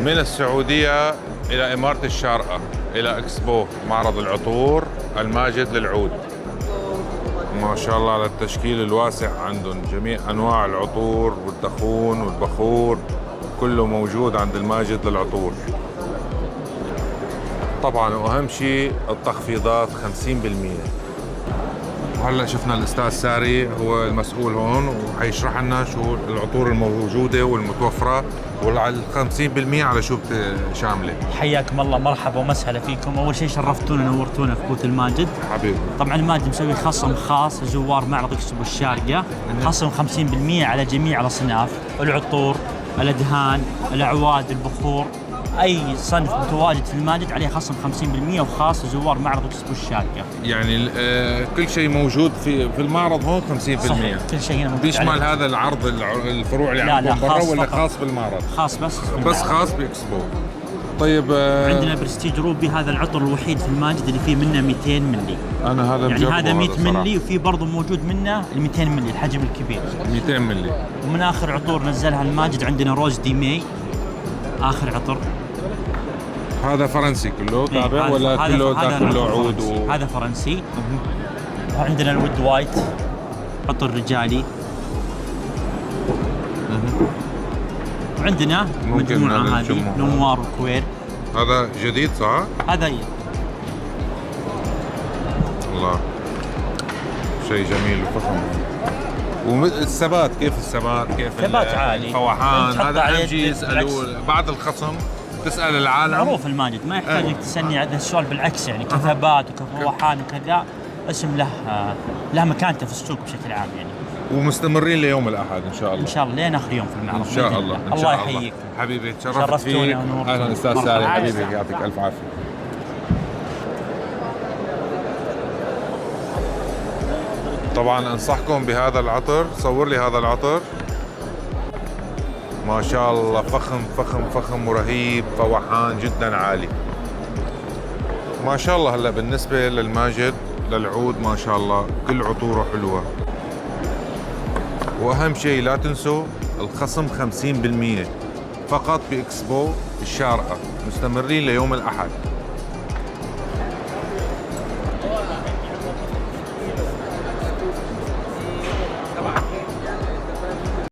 من السعودية إلى إمارة الشارقة إلى إكسبو معرض العطور الماجد للعود. ما شاء الله على التشكيل الواسع عندهم، جميع أنواع العطور والدخون والبخور كله موجود عند الماجد للعطور. طبعا وأهم شيء التخفيضات 50%. وهلا شفنا الأستاذ ساري هو المسؤول هون وحيشرح لنا شو العطور الموجودة والمتوفرة وال 50% على شو شاملة. حياكم الله، مرحبا ومسهلا فيكم. اول شيء شرفتونا ونورتونا في بوث الماجد حبيبي. طبعا الماجد مسوي خصم خاص لزوار معرض اكسبو الشارقة، خصم 50% على جميع الاصناف، العطور، الادهان، الاعواد، البخور، اي صنف متواجد في الماجد عليه خصم 50% وخاص لزوار معرض اكسبو الشارقة. يعني كل شيء موجود في المعرض هون 50%. صحيح، كل شيء هنا موجود. بيشمل هذا العرض الفروع اللي عندكم برا ولا فقط. خاص بالمعرض؟ خاص بس خاص باكسبو. طيب عندنا برستيج روبي، هذا العطر الوحيد في الماجد اللي فيه منه 200 ملي. انا هذا يعني هذا 100 صراحة. ملي، وفي برضه موجود منه ال 200 ملي الحجم الكبير. 200 ملي. ومن اخر عطور نزلها الماجد عندنا روز دي ماي، اخر عطر. هذا فرنسي كله تابع هذا- ولا هذا- كله هذا داخل له عطر عود فرنسي. هذا فرنسي. وعندنا الود وايت، عطر رجالي. وعندنا ممكن مجموعة هذا هذه نشمه. نوار وكوير. هذا جديد صح؟ هذا الله شيء جميل وفخم. والثبات كيف الثبات؟ كيف ثبات عالي. الفوحان؟ تحط هذا عليه اهم شيء يسالوه بعد الخصم، تسال العالم. معروف الماجد، ما يحتاج انك تسالني هذا السؤال، بالعكس يعني كثبات وكفوحان وكذا اسم له مكانته في السوق بشكل عام يعني. ومستمرين ليوم الاحد ان شاء الله. ان شاء الله لين اخر يوم في المعرض. ان شاء الله. إن الله شاء يحييك. حبيبي تشرفت شرفتوني فيك. ونورتوني. اهلا استاذ مرحبا. سالم حبيبي، يعطيك الف عافيه. طبعا انصحكم بهذا العطر، صور لي هذا العطر ما شاء الله، فخم فخم فخم ورهيب، فوحان جدا عالي ما شاء الله. هلا بالنسبه للماجد للعود ما شاء الله كل عطوره حلوه. واهم شيء لا تنسوا الخصم 50% فقط باكسبو الشارقة، مستمرين ليوم الاحد.